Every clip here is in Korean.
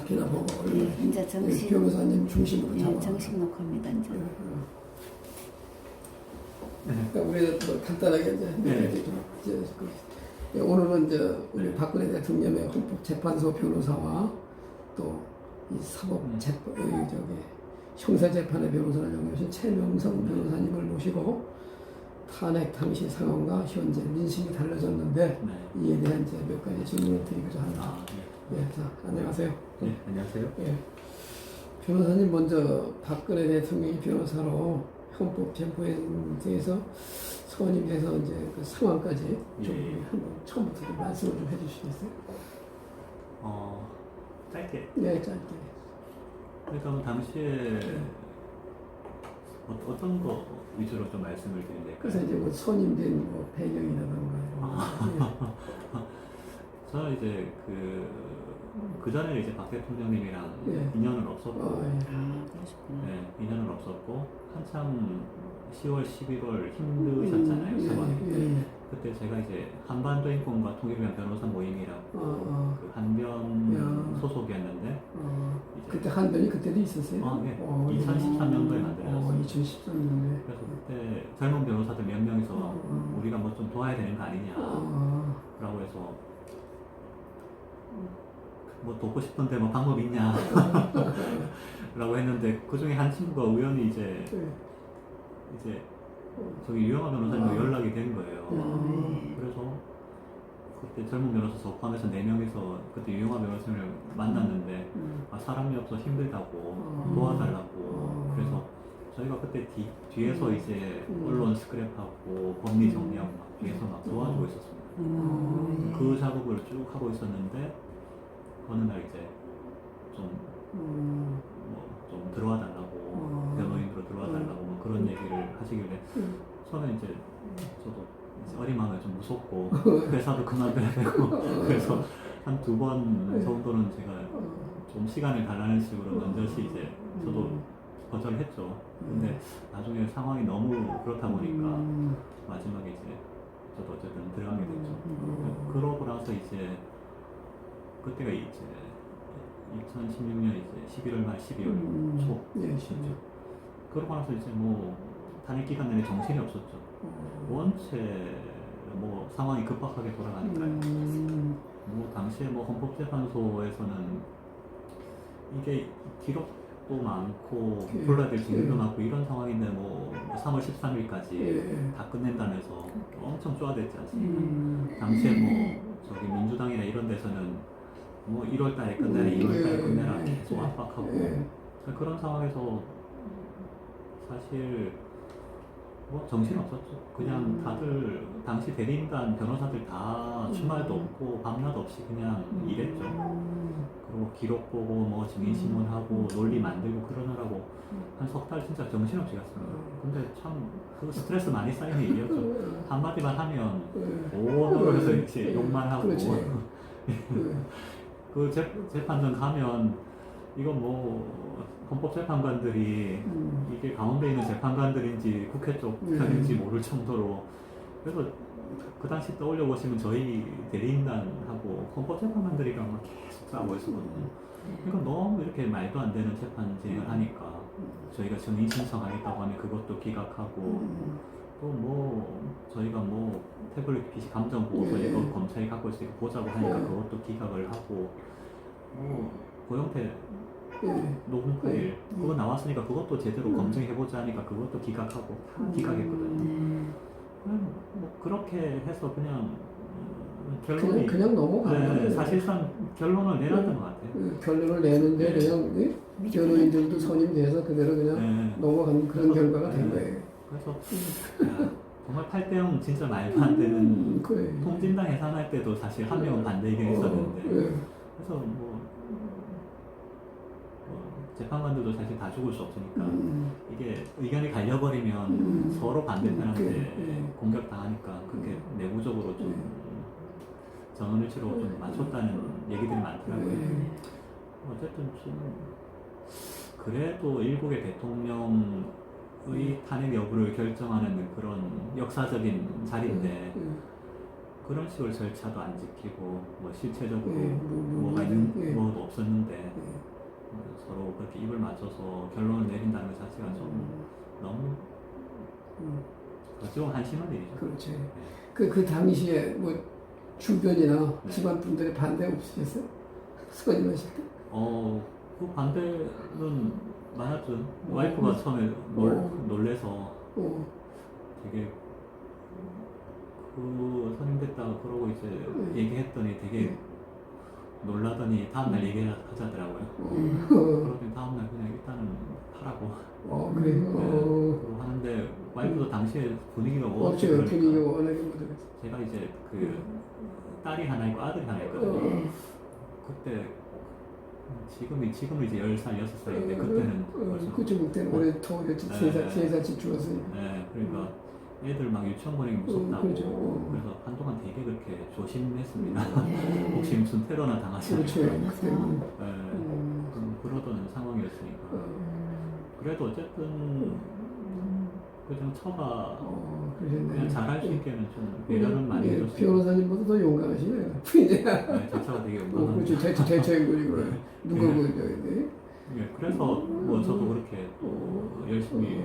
잡히나 보고 이제 정식 변호사님 중심으로 잡아. 정식 녹화입니다. 이제. 그러니까 우리가 뭐 간단하게 이제 오늘은 이제 우리 박근혜 대통령의 헌법재판소 변호사와 또 이 사법재판 형사재판의 변호사를 연구하신 최명성 변호사님을 모시고 탄핵 당시 상황과 현재 민심이 달라졌는데 이에 대한 이제 몇 가지 질문을 드리고자 합니다. 자, 안녕하세요. 네, 안녕하세요. 변호사님 먼저 박근혜 대통령이 변호사로 헌법재판소에서 선임이 돼서 이제 그 상황까지 좀 한번 처음부터 좀 말씀을 좀 해주시겠어요? 짧게. 네, 짧게. 그러니까 당시에 어떤 거 위주로 좀 말씀을 드리면 될까요? 그래서 이제 뭐 선임된 뭐 배경이라든가. 저는 이제 그 전에 이제 박 대통령님이랑 인연은 없었고, 인연은 없었고 한참 10월, 11월 힘드셨잖아요, 상황이. 그때 제가 이제 한반도 인권과 통일을 위한 변호사 모임이라고 그 한변 소속이었는데 그때 한변이 그때도 있었어요? 네. 2013년도에 만들어졌어요. 2013년도에. 그래서 그때 젊은 변호사들 몇 명이서 우리가 뭐 좀 도와야 되는 거 아니냐 라고 해서 뭐 돕고 싶은데 뭐 방법 있냐 라고 했는데 그 중에 한 친구가 우연히 이제 저기 유영아 변호사님과 연락이 된 거예요. 그래서 그때 젊은 변호사 포함해서 4명이서 그때 유영아 변호사님을 만났는데 사람이 없어 힘들다고 도와달라고. 그래서 저희가 그때 뒤에서 이제 언론 스크랩하고 법리 정리하고 막 뒤에서 막 도와주고 있었습니다. 그 작업을 쭉 하고 있었는데 어느 날 이제 좀 들어와 달라고 변호인으로 들어와 달라고 뭐 그런 얘기를 하시길래 처음에 이제 저도 어린 마음에 좀 무섭고 회사도 그만둬야 되고 그래서 한 2번 정도는 제가 좀 시간을 달라는 식으로 넌저시 이제 저도 거절을 했죠. 근데 나중에 상황이 너무 그렇다 보니까 마지막에 이제 저도 어쨌든 들어가게 됐죠. 그러고 나서 이제 그때가 이제 2016년 이제 11월 말 12월 초. 그러고 나서 이제 뭐 탄핵 기간 내내 정신이 없었죠. 원체 뭐 상황이 급박하게 돌아가니까요. 뭐 당시에 뭐 헌법재판소에서는 이게 기록도 많고 불러야 될 증인도 많고 이런 상황인데 뭐 3월 13일까지 다 끝낸다면서 엄청 쪼아댔지 않습니까? 당시에 뭐 저기 민주당이나 이런 데서는 뭐 1월 달에 끝내라, 2월 달에 끝내라 계속 압박하고 그런 상황에서 사실 뭐 정신 없었죠. 그냥 다들 당시 대리인단 변호사들 다 주말도 없고 밤낮 없이 그냥 일했죠. 그리고 기록 보고 뭐 증인 신문하고 논리 만들고 그러느라고 한 3달 진짜 정신없이 갔습니다. 근데 참 그 스트레스 많이 쌓이는 일이었죠. 한마디만 하면 오너로 해서 이렇게 욕만 하고 그 재판전 가면 이건 뭐 헌법재판관들이 이게 가운데 있는 재판관들인지 국회 쪽 편인지 모를 정도로. 그래서 그 당시 떠올려 보시면 저희 대리인단하고 헌법재판관들이랑 막 계속 싸우고 있었거든요. 그러니까 너무 이렇게 말도 안 되는 재판 진행을 하니까 저희가 증인 신청하겠다고 하면 그것도 기각하고 또 뭐 저희가 뭐 태블릿 PC 감정 보고서 이거 검찰이 갖고 있으니까 보자고 하니까 그것도 기각을 하고 뭐 고영태 녹음 파일 그거 나왔으니까 그것도 제대로 검증해보자 하니까 그것도 기각하고 다 기각했거든요. 뭐 그렇게 해서 그냥 결론이 그냥 넘어가요. 사실상 결론을 내놨던 것 같아요. 결론을 내는데 그냥 변호인들도 선임돼서 그대로 그냥 넘어간 그런 결과가 된 거예요. 그래서 야, 정말 8대0 진짜 말도 안 되는 통진당 해산할 때도 사실 한 명은 반대 의견이 있었는데 그래서 뭐 재판관들도 사실 다 죽을 수 없으니까 이게 의견이 갈려버리면 서로 반대편한테 공격당하니까 그렇게 내부적으로 좀 전원일치로 좀 맞췄다는 얘기들이 많더라고요. 어쨌든 좀 그래도 일국의 대통령의 탄핵 여부를 결정하는 그런 역사적인 자리인데 그런 식으로 절차도 안 지키고 뭐 실체적으로 뭐, 뭐도 없었는데 서로 그렇게 입을 맞춰서 결론을 내린다는 것 자체가 좀 너무 어찌 보면 한심한 일이죠. 그렇지. 네. 그 당시에 뭐 주변이나 네. 집안 분들의 반대 없으셨어요? 선임하실 때? 그 반대는 많았죠. 와이프가 처음에 놀래서 어, 되게 그 선임됐다고 그러고 이제 얘기했더니 되게 놀라더니 다음날 얘기하자더라고요. 그러더니 다음날 그냥 일단은 하라고 그래. 그러고 하는데 와이프도 당시에 분위기가 워낙 어째 그러니까 분위기가 워낙에 모르겠어. 제가 이제 그 딸이 하나 있고 아들이 하나 있거든요. 그때 지금은 이제 10살, 6살인데 그때는 벌써 그쵸, 그때는 오래 더 어렸지. 네. 3살씩 죽었으니까. 네, 그러니까 애들 막 유치원 보내기 무섭다고 그렇죠. 그래서 한동안 되게 그렇게 조심했습니다. 네. 혹시 무슨 테러나 당하지 그렇죠. 않을까. 그때는. 네, 그러던 상황이었으니까. 그래도 어쨌든 그냥 처가 그러셨네. 그냥 잘할 수 있게는 좀 배려는 많이 해줬어요. 변호사님보다 더 용감하시네요. 이제. 네, 제 처가 되게 그렇죠. 용감합니다. 대처인거지 그래. 누가 네. 그러는데? 네, 그래서 뭐 저도 그렇게 열심히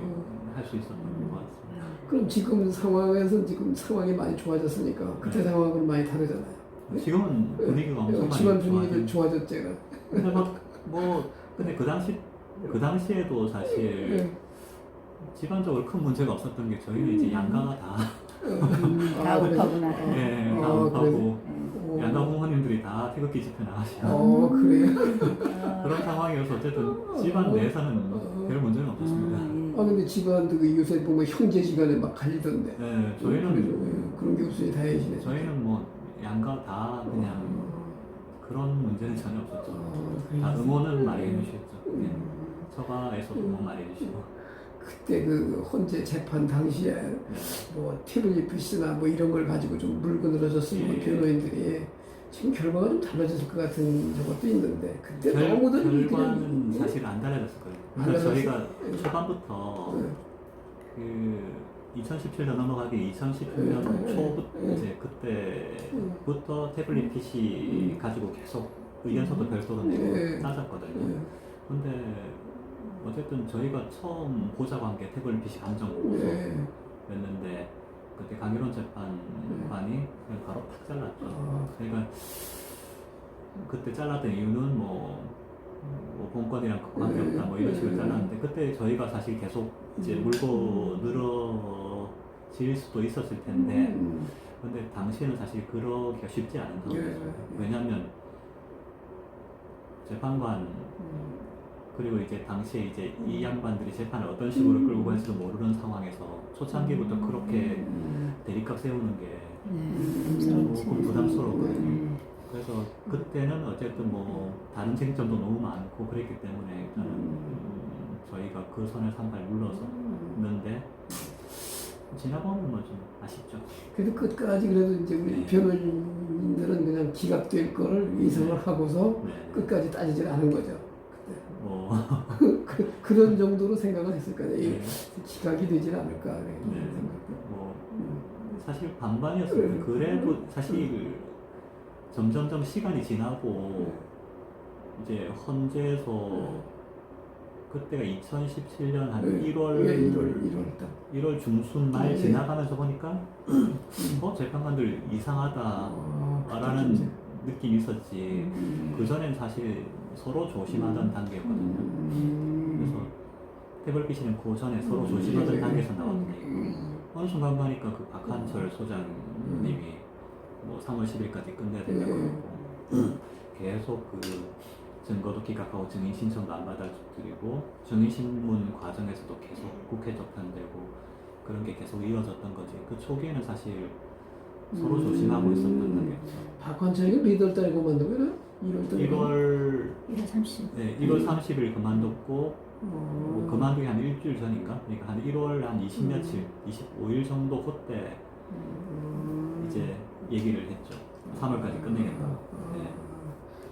할 수 있었던 것 같습니다. 그럼 지금 상황에서 지금 상황이 많이 좋아졌으니까 그때 네. 상황은 많이 다르잖아요. 지금은 분위기가 엄청 많이 집안 분위기도 좋아진- 좋아졌제가. 근데 근데 그 당시에도 사실 네. 집안적으로 큰 문제가 없었던 게 저희는 이제 양가가 다 다 그래요? 급하구나. 네, 다 그래서- 하고 어. 양가 부모님들이 다 태극기 집회 나가시고 그래요? 그런 상황이어서 어쨌든 집안 내에서는 별 문제는 없었습니다. 근데 집안도 그 요새 보면 형제지간에 막 갈리던데. 네, 저희는 그런 게 없으니 다행이시네. 저희는 뭐 양가 다 그냥 그런 문제는 전혀 없었죠. 다 응원은 많이 해주셨죠. 네. 처가에서도 응원 많이 해주시고. 그때 그 헌재 재판 당시에 뭐 태블릿이나 뭐 이런 걸 가지고 좀 물고 늘어졌으면 예. 변호인들이 지금 결과가 좀 달라졌을 것 같은 저것도 있는데 그때 결과는 너무들 사실 안 달라졌을 거예요. 안 그래서 달라졌어요? 저희가 초반부터 네. 그 2017년 넘어가기 2019년 초부터 이제 그때부터 태블릿 PC 가지고 계속 의견서도 별도로 내고 네. 짜졌거든요. 네. 근데 어쨌든 저희가 처음 보자고 한 게 태블릿 PC 감정 네. 보고서였는데 그때 강일원 재판관이 그냥 바로 탁 잘랐죠. 그러니까 그때 잘랐던 이유는 뭐 본건이랑 관계없다 뭐 이런 식으로 잘랐는데 그때 저희가 사실 계속 이제 물고 늘어질 수도 있었을 텐데 근데 당시에는 사실 그러기가 쉽지 않은 상황이었어요. 왜냐하면 재판관 그리고 이제 당시에 이제 이 양반들이 재판을 어떤 식으로 끌고 갈지도 모르는 상황에서 초창기부터 그렇게 대립각 세우는 게 조금 부담스러웠거든요. 그래서 그때는 어쨌든 뭐 다른 쟁점도 너무 많고 그랬기 때문에 일단은 저희가 그 선에서 한 발 물러섰는데 지나보면 뭐 좀 아쉽죠. 그래도 끝까지 그래도 이제 우리 네. 변호인들은 그냥 기각될 거를 예상을 하고서 네. 끝까지 따지질 않은 거죠. 뭐 그런 정도로 생각을 했을 거예요. 네. 기각이 되질 않을까 이런 네. 생각도. 뭐 사실 반반이었어요. 그래도 사실 점점점 시간이 지나고 이제 헌재에서 그때가 2017년 한 1월 예, 1월 딱. 1월 중순 말 네. 지나가면서 보니까 재판관들 이상하다라는 그때 느낌이 있었지. 그 전엔 사실 서로 조심하던 단계였거든요. 그래서 태블릿 PC는 그 전에 서로 조심하던 단계에서 나왔더니 어느 순간 가니까 그 박한철 소장님이 뭐 3월 10일까지 끝내야 된다고 하고 계속 그 증거도 기각하고 증인 신청도 안 받아드리고 증인 신문 과정에서도 계속 국회 접견되고 그런 게 계속 이어졌던 거지. 그 초기에는 사실 서로 조심하고 있었던 단계였죠. 박환철이가 몇월 달에 그만둔 거야? 1월 달에. 1월 30일. 네, 1월 30일 그만뒀고 뭐 그만두기 한 일주일 전인가? 그러니까 한 1월 한 20 며칠, 25일 정도 그때 이제 얘기를 했죠. 3월까지 끝내겠다. 네.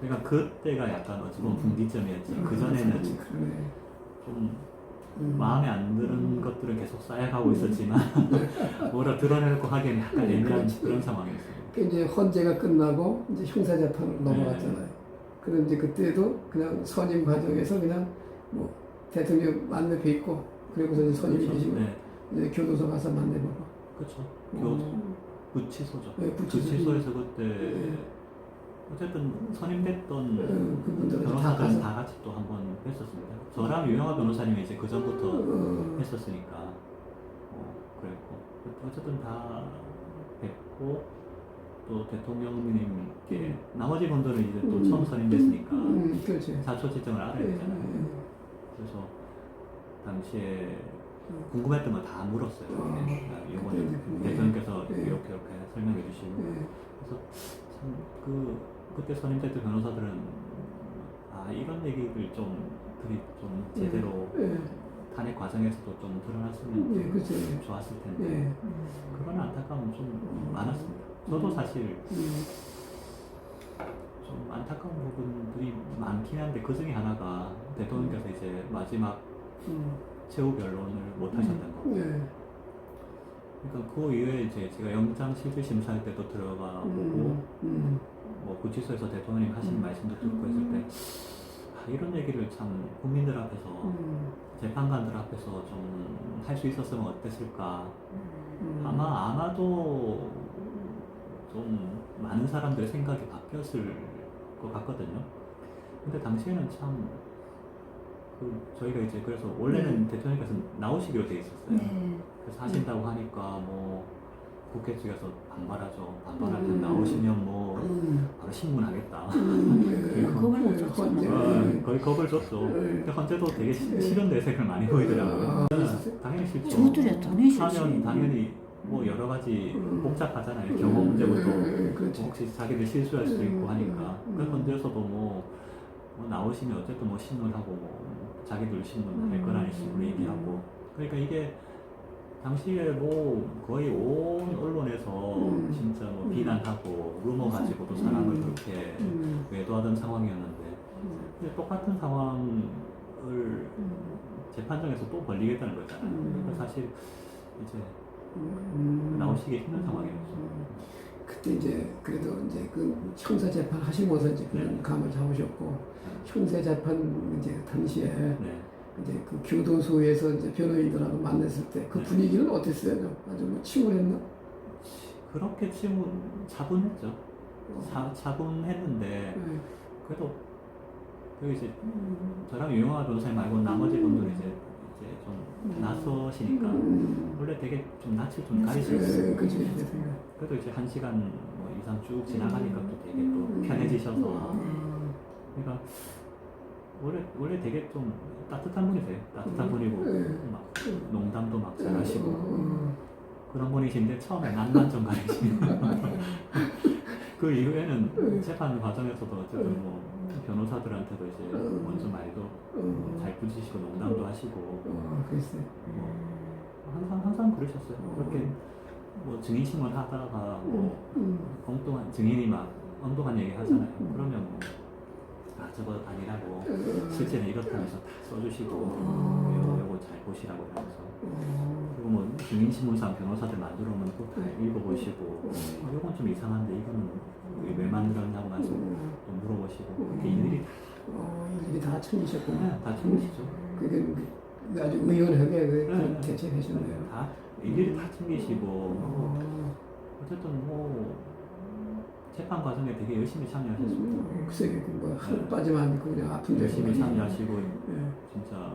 그러니까 그때가 약간 어찌 보면 분기점이었지. 그 전에는 좀 마음에 안 드는 것들은 계속 쌓여가고 있었지만 뭐라 드러내놓고 하기에는 약간 애매한 그런 상황이었어요. 그 이제 헌재가 끝나고 이제 형사 재판으로 네. 넘어갔잖아요. 그럼 이제 그때도 그냥 선임 과정에서 그냥 뭐 대통령 만나 뵙고 그리고서 이제 선임이 되시고 네. 이제 교도소 가서 만나보고. 그렇죠. 어. 구치소죠. 네, 구치소. 구치소에서 그때 네. 어쨌든 선임됐던 그분들은 다 변호사들은 가서. 다 같이 또 한 번 했었습니다. 저랑 유영아 변호사님이 이제 그 전부터 했었으니까 그랬고 어쨌든 다 뵙고 또 대통령님께 나머지 분들은 이제 또 처음 선임됐으니까 그렇지. 자초지정을 알아야 되잖아요. 그래서 당시에 궁금했던 거 다 물었어요. 이번에 대통령께서 이렇게 설명해 주시고 그래서 참 그때 선임됐던 변호사들은 이런 얘기를 좀 제대로 탄핵 과정에서도 좀 드러났으면 그렇지. 좋았을 텐데 그건 안타까움 좀 많았습니다. 저도 사실 좀 안타까운 부분들이 많긴 한데 그 중에 하나가 대통령께서 이제 마지막 최후 변론을 못 하셨던 거. 그러니까 그 이후에 이제 제가 영장 실질 심사할 때도 들어가 보고 뭐 구치소에서 대통령님 하신 말씀도 듣고 했을 때 이런 얘기를 참 국민들 앞에서 재판관들 앞에서 좀 할 수 있었으면 어땠을까. 아마도 좀 많은 사람들의 생각이 바뀌었을 것 같거든요. 근데 당시에는 참 저희가 이제 그래서 원래는 대통령께서 나오시기로 돼 있었어요. 네. 그래서 하신다고 하니까 뭐 국회 측에서 반발할 때 나오시면 뭐 바로 신문하겠다. 겁을 못 줬잖아요. 거의 겁을 줬죠. 근데 헌재도 되게 싫은 내색을 많이 보이더라고요. 당연히 싫죠. 저들이 당연히 싫지. 하면 당연히 뭐 여러 가지 복잡하잖아요. 경호 문제부터 혹시 자기들 실수할 수도 있고 하니까. 그 헌재에서도 뭐 나오시면 어쨌든 뭐 신문하고 뭐 자기들 신문 할 거라는 식으로 얘기하고. 그러니까 이게 당시에 뭐 거의 온 언론에서 진짜 뭐 비난하고 루머 가지고도 사람을 그렇게 외도하던 상황이었는데 근데 똑같은 상황을 재판장에서 또 벌리겠다는 거잖아요. 그러니까 사실 이제 나오시기 힘든 상황이었죠. 그때 이제 그래도 이제 그 형사 재판 하시면서 이제 그런 감을 잡으셨고 형사 재판 이제 당시에 네. 이제 그 교도소에서 이제 변호인들하고 만났을 때 그 분위기는 어땠어요? 좀 아주 뭐 침울했나? 그렇게 차분했죠. 차분했는데 그래도 그 이제 저랑 유영아 변호사님 말고 나머지 분들은 이제 좀 나서시니까 원래 되게 좀 낯을 좀 가리셨어요. 그래도 이제 1시간 뭐 이상 쭉 지나가니까 또 되게 또 편해지셔서 그러니까 원래 되게 좀 따뜻한 분이세요. 따뜻한 분이고 막 농담도 막 잘하시고 그런 분이신데 처음에 낯만 좀 가리시고 그 이후에는 재판 과정에서도 어쨌든 뭐 변호사들한테도 이제 먼저 말도 잘 붙이시고 농담도 하시고 뭐 항상 그러셨어요. 그렇게 뭐 증인 신문 하다가 뭐 엉뚱한 증인이 막 엉뚱한 얘기 하잖아요. 그러면 뭐 저거 아니라고 실제는 이렇다면서 다 써주시고 요거 잘 보시라고 하면서 그리고 뭐 증인신문상 변호사들 만들어오면 또 다 읽어보시고 요건 좀 이상한데 이거는 왜 만들었냐고 하면서 또 물어보시고 이렇게 일일이 다 챙기셨구나. 네, 다 챙기시죠. 그게 아주 의연하게 대처해주셨네요. 다 일일이 다 챙기시고 어쨌든 뭐 재판 과정에 되게 열심히 참여하셨습니다. 글쎄, 뭐 하루 빠지면 안 되고 그냥 아픈 데 열심히 참여하시고 진짜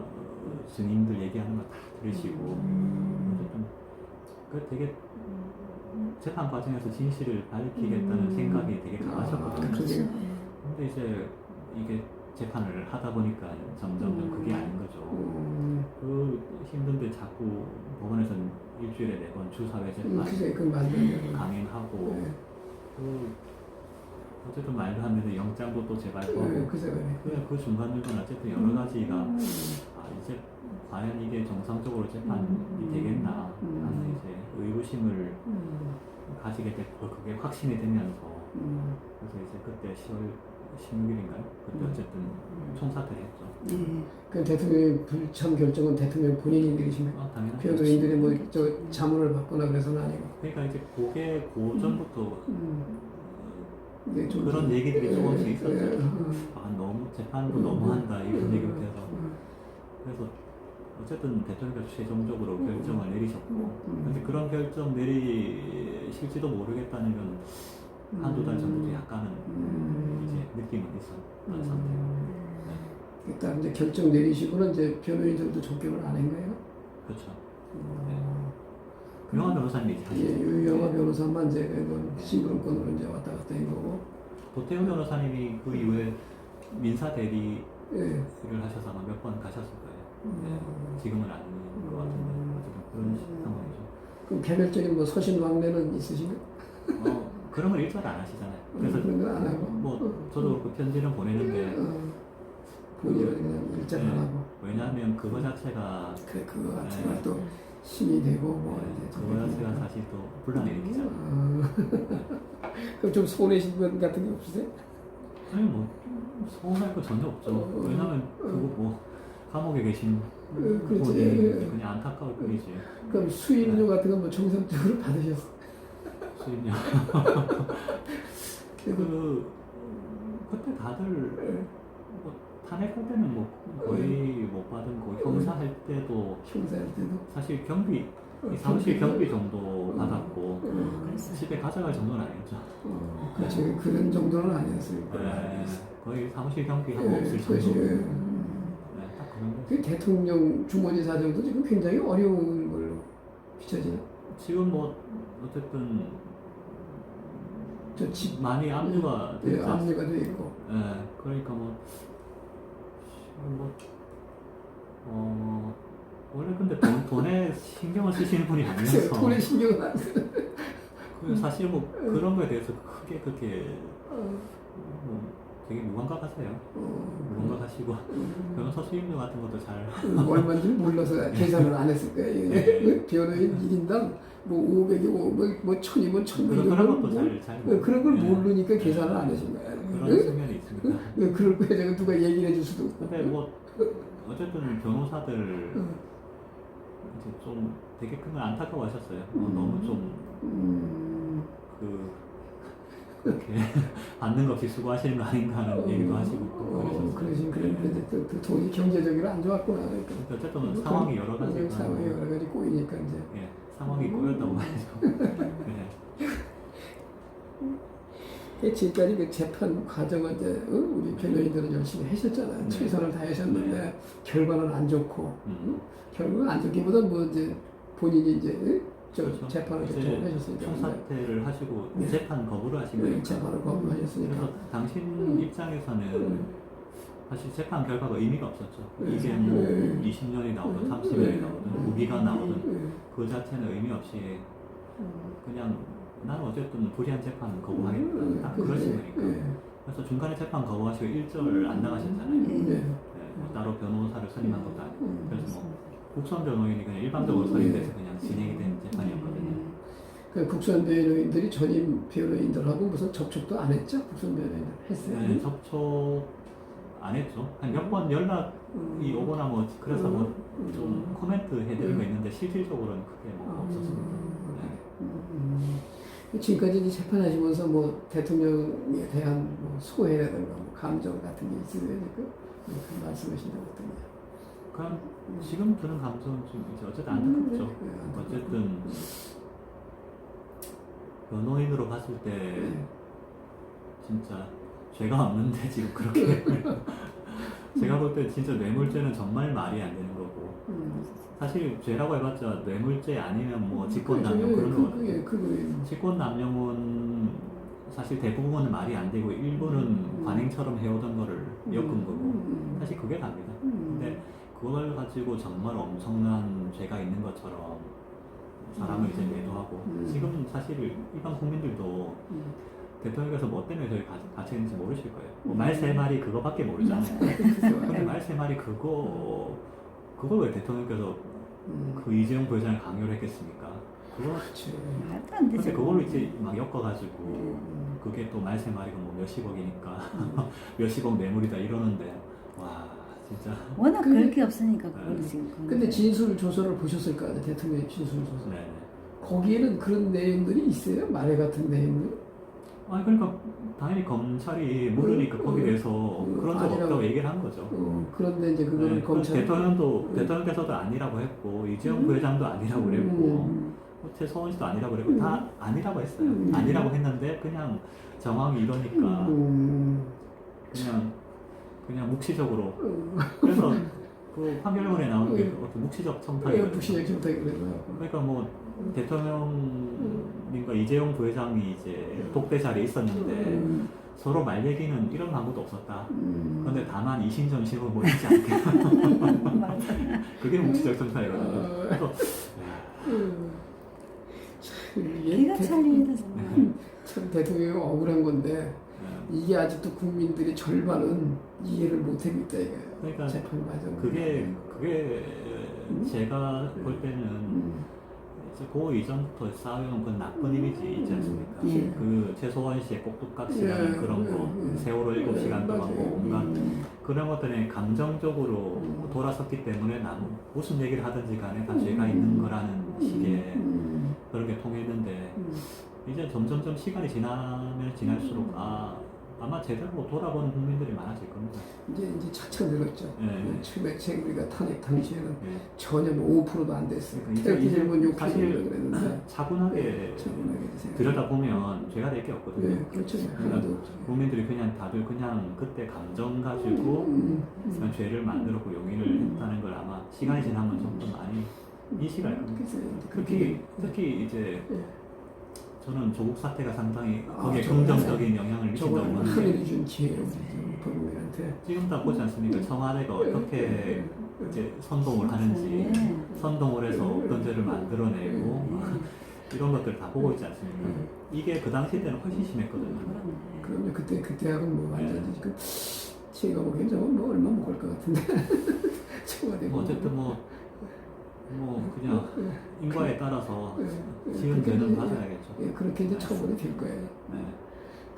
증인들 얘기하는 거 다 들으시고 어쨌든 그 되게 재판 과정에서 진실을 밝히겠다는 생각이 되게 강하셨거든요. 근데 이제 이게 재판을 하다 보니까 점점 그게 아닌 거죠. 그 힘든데 자꾸 법원에서는 일주일에 4번 주사회 재판 강행하고 어쨌든 말도 안 되는 영장도 또 재발부하고 그 중간중간 어쨌든 여러 가지가 이제 과연 이게 정상적으로 재판이 되겠나 하는 이제 의구심을 가지게 됐고 그게 확신이 되면서 그래서 이제 그때 10월 16일인가요? 그때 어쨌든 총사퇴를 했죠. 그 대통령의 불참 결정은 대통령 본인이 내리십니까? 당연하죠. 변호인들이 뭐 저 자문을 받거나 그래서는 아니고. 그러니까 이제 그게 고전부터 네, 좀 그런 얘기들이 조금씩 있었죠. 예, 너무 재판도 너무한다 이런 얘기부터 해서 그래서 어쨌든 대통령께서 최종적으로 결정을 내리셨고 근데 그런 결정 내리실지도 모르겠다는 건 한두 달 전부터 약간은 이제 느낌은 있었던 상태예요. 일단 이제 결정 내리시고는 이제 변호인들도 접견을 안 한 거예요. 그렇죠. 유영하 변호사님이 이제 하시죠. 예, 유영하 변호사만 이제 심부름권으로 이제 왔다 갔다 한 거고. 도태우 변호사님이 그 이후에 민사 대리를 예. 하셔서 아마 몇 번 가셨을 거예요. 네. 지금은 아닌 것 같은데 어쨌든 그런 상황이죠. 그럼 개별적인 뭐 서신 왕래는 있으신가요? 그런 걸 일절 안 하시잖아요. 그래서 그런 건 안 하고. 뭐 저도 그 편지는 보내는데 본인은 그냥 일절 안 하고. 왜냐하면 그거 자체가 그래 그거 자체가 또 힘이 되고 뭐 이제 그거 자체가 사실 또 분란을 일으키잖아요. 그럼 좀 손해신 분 같은 게 없으세요? 아니 뭐 서운할 거 전혀 없죠. 왜냐하면 그거 뭐 감옥에 계신 그렇지. 분이 그냥 안타까울 뿐이지. 그럼 수임료 같은 건 뭐 정상적으로 받으셨어요? 수임료. 그때 다들 뭐 탄핵할 때는 뭐 거의 못 받은 거 형사할 때도 형사할 때도 사실 경비 사무실 경비 정도 받았고 집에 가져갈 정도는 아니었죠. 그렇지 그런 정도는 아니었어요. 거의 사무실 경비하고 없을 정도. 딱 그런 거. 그 대통령 주머니 사정도 지금 굉장히 어려운 걸로 비춰지는. 지금 뭐 어쨌든 저 집 많이 압류가 됐죠. 압류가 돼 있고. 그러니까 원래 근데 돈에 신경을 쓰시는 분이 아니어서 돈에 신경을 안 쓰. 사실 뭐 그런 거에 대해서 크게 그렇게 뭐 되게 무감각하세요. 무감각하시고 변호사 수임료 같은 것도 잘 얼마인지 몰라서 계산을 안 했을 거예요. 변호인 1인당 뭐 500이 뭐 1000이면 1000이면 그런 것도 잘 그런 걸 모르니까 계산을 안 하신 거야. 그런 측면이 있습니다. 그럴 거야. 제가 누가 얘기를 해줄 수도 없고. 근데 뭐 어쨌든 변호사들 이제 좀 되게 큰 걸 안타까워하셨어요. 너무 좀 그렇게 받는 거 없이 수고하시는 거 아닌가 하는 얘기도 하시고 그러신 그랬는데 또 돈이 경제적으로 안 좋았구나. 그러니까. 어쨌든 상황이 여러 가지가 상황이 여러 가지 꼬이니까 이제. 상황이 꼬였다고 봐야죠. 지금까지 그 재판 과정을 이제 우리 변호인들은 열심히 하셨잖아요. 최선을 다하셨는데 결과는 안 좋고 결과가 안 좋기보다는 뭐 이제 본인이 이제 그렇죠. 재판을 결정하셨으니까 총사퇴를 하시고 재판 거부를 하신 거니까. 재판을 거부하셨으니까. 그래서 당신 입장에서는 사실 재판 결과가 의미가 없었죠. 이게 뭐 20년이 나오든 30년이 나오든 무기가 나오든 그 자체는 의미 없이 그냥 나는 어쨌든 불리한 재판 거부하겠다. 딱 그러신 거니까. 그래서 중간에 재판 거부하시고 일절 안 나가셨잖아요. 뭐 따로 변호사를 선임한 것도 아니고. 그래서 뭐 국선 변호인이 그냥 일반적으로 선임돼서 그냥 진행이 된 재판이었거든요. 그 국선 변호인들이 전임 변호인들하고 무슨 접촉도 안 했죠? 국선 변호인들 했어요? 네, 접촉 안 했죠. 한 몇 번 연락이 오거나 뭐 그래서 뭐 좀 코멘트 해드린 거 있는데 실질적으로는 크게 뭐 없었습니다. 지금까지 이제 재판하시면서 뭐 대통령에 대한 뭐 소회라든가 뭐 감정 같은 게 있으면 그 말씀하신다고 했더니 그럼 지금 드는 감정은 좀 이제 어쨌든 안타깝죠. 어쨌든 변호인으로 봤을 때 진짜 죄가 없는데 지금 그렇게 제가 볼 때 진짜 뇌물죄는 정말 말이 안 되는 거고 사실 죄라고 해봤자 뇌물죄 아니면 뭐 직권남용 그런 거거든요. 직권남용은 사실 대부분은 말이 안 되고 일부는 관행처럼 해오던 거를 엮은 거고 사실 그게 답니다. 근데 그걸 가지고 정말 엄청난 죄가 있는 것처럼 사람을 이제 매도하고 지금 사실 일반 국민들도 대통령께서 뭐 때문에 저희 갇혀있는지 모르실 거예요. 뭐 말 세 마리 그거밖에 모르잖아요. 근데 말 세 마리 그걸 왜 대통령께서 그 이재용 부회장을 강요를 했겠습니까? 그거 그렇지. 말도 안 되죠. 근데 그걸로 이제 막 엮어가지고 그게 또 말세마리가 뭐 몇십억이니까 몇십억 뇌물이다 이러는데 와 진짜 워낙 근데- 그럴 게 없으니까 그걸 네. 지금. 그런 근데 거예요. 진술 조서를 보셨을 거 아니에요. 대통령의 진술 조서. 네. 거기에는 그런 내용들이 있어요? 말해 같은 내용들? 아니 그러니까 당연히 검찰이 물으니까 거기에 대해서 그런 적 아니라고. 없다고 얘기를 한 거죠. 그런데 이제 그거를 네, 검찰 대통령께서도 아니라고 했고 이재용 부회장도 아니라고 그랬고 최소원 씨도 아니라고 그랬고 다 아니라고 했어요. 아니라고 했는데 그냥 정황이 이러니까 그냥 묵시적으로 그래서 그 판결문에 나오는 게 어떤 묵시적 청탁이거든요. 부시의 정탁이 그래요. 그러니까 뭐 대통령님과 이재용 부회장이 이제 독대 자리에 있었는데 서로 말 얘기는 이런 방법도 없었다. 그런데 다만 이신전심을 모르지 않게 맞아. 그게 묵시적 청탁이거든요. 그래서 기가 찰리다 정말. 참 대통령이 억울한 건데 네. 이게 아직도 국민들이 절반은 이해를 못하고 있다 이거예요. 그러니까 재판 과정. 그게 제가 볼 때는 이제 그 이전부터 쌓여온 그 나쁜 이미지 있지 않습니까? 예. 그 최소원 씨의 꼭두각시라는 그런 거, 세월호 7시간 동안 뭐 온갖 그런 것들에 감정적으로 돌아섰기 때문에 무슨 얘기를 하든지 간에 다 죄가 있는 거라는 식의 그런 게 통했는데 이제 점점점 시간이 지나면 지날수록 아마 제대로 돌아보는 국민들이 많아질 겁니다. 이제 차차 늘었죠. 네. 처음에 우리가 탄핵 당시에는 예. 전혀 5%도 안 됐어요. 그러니까 태극기 이제 들면 사실 6%를 그랬는데 차분하게 차분하게 드세요. 들여다보면 죄가 될 게 없거든요. 네, 그렇죠. 하나도 없죠. 국민들이 다들 그냥 그때 감정 가지고 그냥 죄를 만들었고 용인을 했다는 걸 아마 시간이 지나면 좀 더 많이 인식할 겁니다. 그래서 이제 특히 이제 네. 저는 조국 사태가 상당히 거기에 저건 긍정적인 영향을 미친다고 저건 보는데 하늘이 준 기회예요, 국민한테. 지금 다 보지 않습니까? 청와대가 어떻게 이제 선동을 하는지 네. 선동을 해서 어떤 죄를 만들어내고 이런 것들 다 보고 있지 않습니까? 이게 그 당시 때는 훨씬 심했거든요. 그럼요. 그때하고는 뭐 완전히 그 제가 보기엔 저건 뭐 얼마 못 갈 것 같은데. 청와대 어쨌든 그냥 인과에 따라서 지은 죄는 받아야겠죠. 예, 그렇게 이제 처벌이 될 거예요. 네.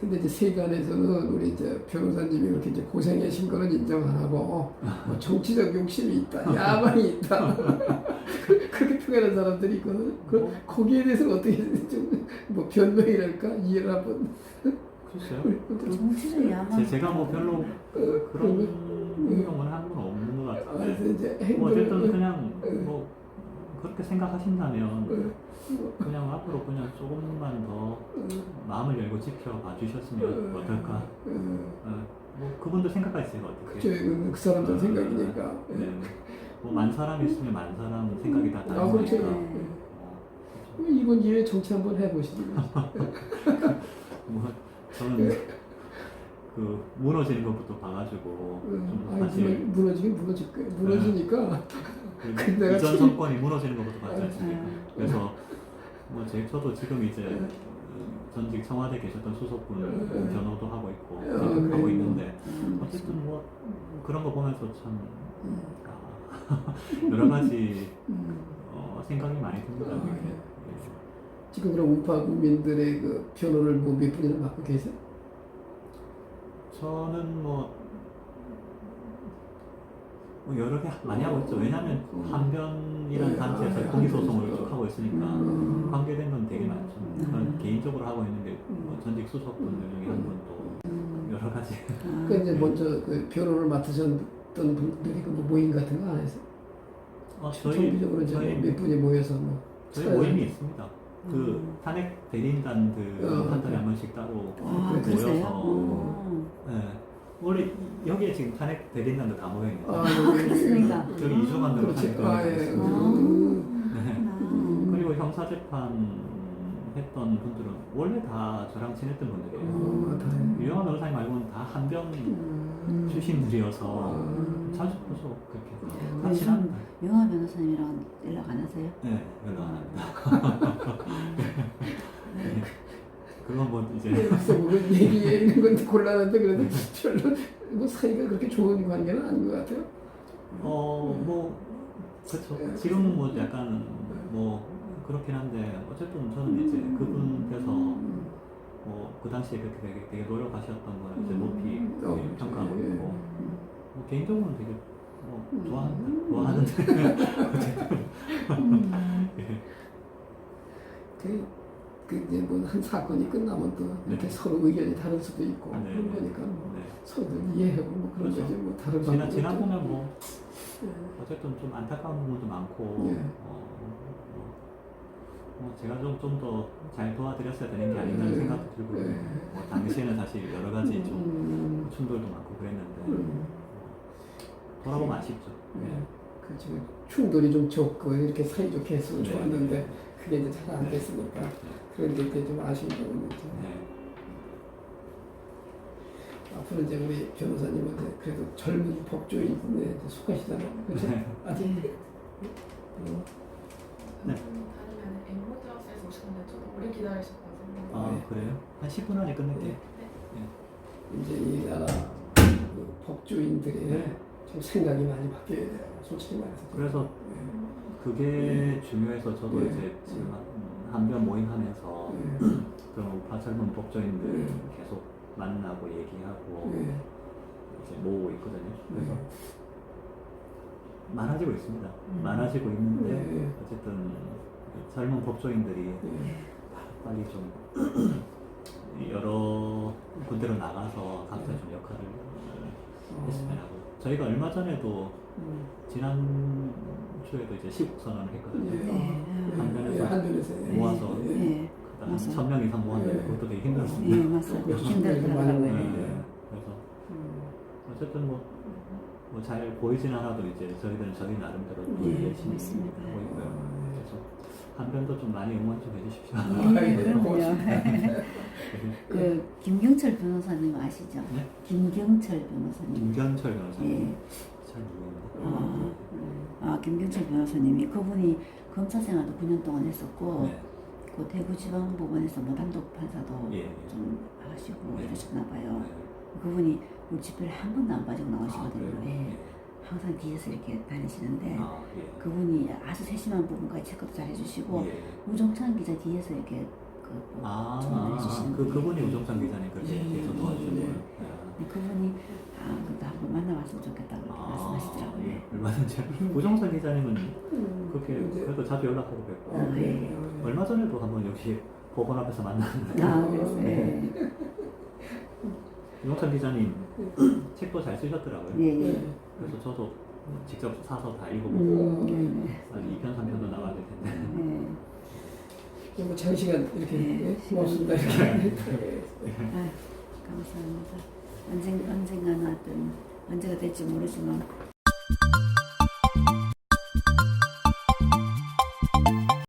근데 이제 세간에서는 우리 이제 변호사님이 그렇게 이제 고생하신 거는 인정 안 하고 뭐 정치적 욕심이 있다, 야망이 있다 그렇게 표현하는 사람들이 있거든요. 거기에 대해서는 어떻게 좀 뭐 변명이랄까 이해를 한번. 글쎄요. 정치적 야망. 제가 뭐 별로 그런 행동을 한 건 없는 것 같은데. 그래서 이제 뭐 어쨌든 행동을 그냥 뭐 그렇게 생각하신다면 그냥 앞으로 그냥 조금만 더 마음을 열고 지켜봐 주셨으면 어떨까? 뭐 그분들 생각까지 제가 어떻게? 그 사람들 생각이니까. 네. 뭐만 사람 있으면 만 사람 생각이 다 아, 그렇죠. 다르니까. 이번 기회에 정치 한번 해보시죠. 뭐 저는 그 무너지는 것부터 봐가지고 좀 사실 무너지긴 무너질 거예요. 무너지니까 그 내가 이전 지금- 정권이 무너지는 것부터 봤지 않습니까? 그래서 뭐 저도 지금 이제 전직 청와대 계셨던 수석분 변호도 하고 있고 하고 그래요. 있는데 어쨌든 뭐 그런 거 보면서 참 여러 가지 생각이 많이 듭니다. 지금 그럼 우파 국민들의 그 변호를 뭐 몇 분이나 맡고 계세요? 저는 뭐 여러 개 많이 하고 있죠. 왜냐하면 한변이라는 단체에서 공익소송을 쭉 하고 있으니까 관계된 건 되게 많죠. 저는 개인적으로 하고 있는 게 뭐 전직 수석분들 중에 한 분도 여러 가지. 그 이제 먼저 그 변호를 맡으셨던 분들이 그 뭐 모임 같은 거 안 했어요? 정기적으로 이제 저희 몇 분이 모여서 뭐 저희 모임이 있습니다. 그 탄핵 대리인단들 한 달에 한 번씩 따로 그러세요? 모여서 네. 원래 여기에 지금 탄핵 대리인단도 다 모여 있는 거예요. 그렇습니까? 여기 이주만 들어 그렇지. 탄핵 예. 대리인단. 그리고 형사재판 했던 분들은 원래 다 저랑 친했던 분들이에요. 유영아 변호사님 말고는 다 한변 출신들이어서 자주 보죠. 그렇게 다 친합니다. 영화 변호사님이랑 연락 안 하세요? 네, 연락 안 합니다. 네. 그건 뭐 이제 그래서 뭐 얘기하는 건 곤란한데 그래도 별로 뭐 사이가 그렇게 좋은 관계는 아닌 것 같아요. 뭐 그렇죠. 지금은 뭐 약간 뭐 그렇긴 한데 어쨌든 저는 이제 그분께서 그 당시에 그렇게 되게 노력하셨던 걸 이제 높이 평가하고 예. 있고 개인적으로는 되게 좋아하는데 어쨌든 예. 그 이제 뭐 한 사건이 끝나면 또 이렇게 네. 서로 의견이 다를 수도 있고 네, 그런 네. 거니까 뭐 네. 서로들 이해하고 뭐 그런 그렇죠. 거지 뭐 다른 방법은 지나보면 뭐 예. 어쨌든 좀 안타까운 부분도 많고 예. 제가 좀 더 잘 도와드렸어야 되는 게 아닌가 예. 생각도 들고 예. 뭐 당시에는 사실 여러 가지 좀 충돌도 많고 그랬는데 돌아보면 아쉽죠. 예. 그렇죠. 충돌이 좀 적고 이렇게 사이좋게 했으면 네. 좋았는데 그게 이제 잘 안 네. 됐으니까 네. 그런 게 이제 좀 아쉬운 부분이 있죠. 네. 앞으로 이제 우리 변호사님한테 그래도 젊은 법조인에 속하시잖아요. 그렇죠? 네. 아직 네. 다르면 엠모드하우스에서 오셨는데 저도 오래 기다리셨거든요. 아 그래요? 한 10분 안에 끝낼게요. 이제 이 나라 그 법조인들의 네. 좀 생각이 많이 바뀌어야 돼요. 솔직히 말해서. 그래서 그게 중요해서 저도 네. 이제 지금 한변 모임하면서 그런 우파 젊은 법조인들 네. 계속 만나고 얘기하고 네. 이제 모으고 있거든요. 그래서 네. 많아지고 있습니다. 많아지고 있는데 네. 어쨌든 젊은 법조인들이 네. 빨리 좀 여러 군데로 나가서 각자 좀 역할을 했으면 하고 저희가 얼마 전에도 지난 주에도 이제 시국 선언을 했거든요. 한변에서 한변에서 모아서 예. 한 맞아요. 1000명 이상 모았는데 네. 그것도 되게 예, 힘들었습니다. 맞아요. 그렇죠. 힘들더라고요. 네. 네. 그래서 어쨌든 뭐 잘 보이진 않아도 이제 저희들은 저희 나름대로 또 네, 열심히 맞습니다. 하고 있고요. 그래서 한변도 좀 많이 응원 좀 해주십시오. 네, 그럼요. 네. 그 김경철 변호사님 아시죠? 네? 김경철 변호사님. 김견철 변호사님 예. 잘 모르겠는데. 김경철 변호사님이 그분이 검사 생활도 9년 동안 했었고 네. 그 대구지방법원에서 뭐 단독 판사도 예. 좀 하시고 네. 이러셨나 봐요. 네. 그분이 우리 집회를 한 번도 안 빠지고 나오시거든요. 아, 그래요? 예. 항상 뒤에서 이렇게 다니시는데 아, 예. 그분이 아주 세심한 부분까지 체크도 잘 해주시고 예. 우종찬 기자 뒤에서 이렇게 그분이 우종찬 기자님 그렇게 예, 계속 도와주는 예, 거예요. 그분이 그것도 한번 만나봤으면 좋겠다 그렇게 말씀하시더라고요. 예. 얼마든지 우종찬 기자님은 그렇게 그래도 자주 연락하고 뵙고 예. 얼마 전에도 한번 역시 법원 앞에서 만났는데 그래서 예. 우종찬 기자님 책도 잘 쓰셨더라고요. 예, 예. 그래서 저도 직접 사서 다 읽어보고 예. 2편 3편도 나와야 될 텐데. 예. 뭐 장시간 이렇게 네. 고맙습니다. 감사합니다. 언젠가는 언제가 될지 모르지만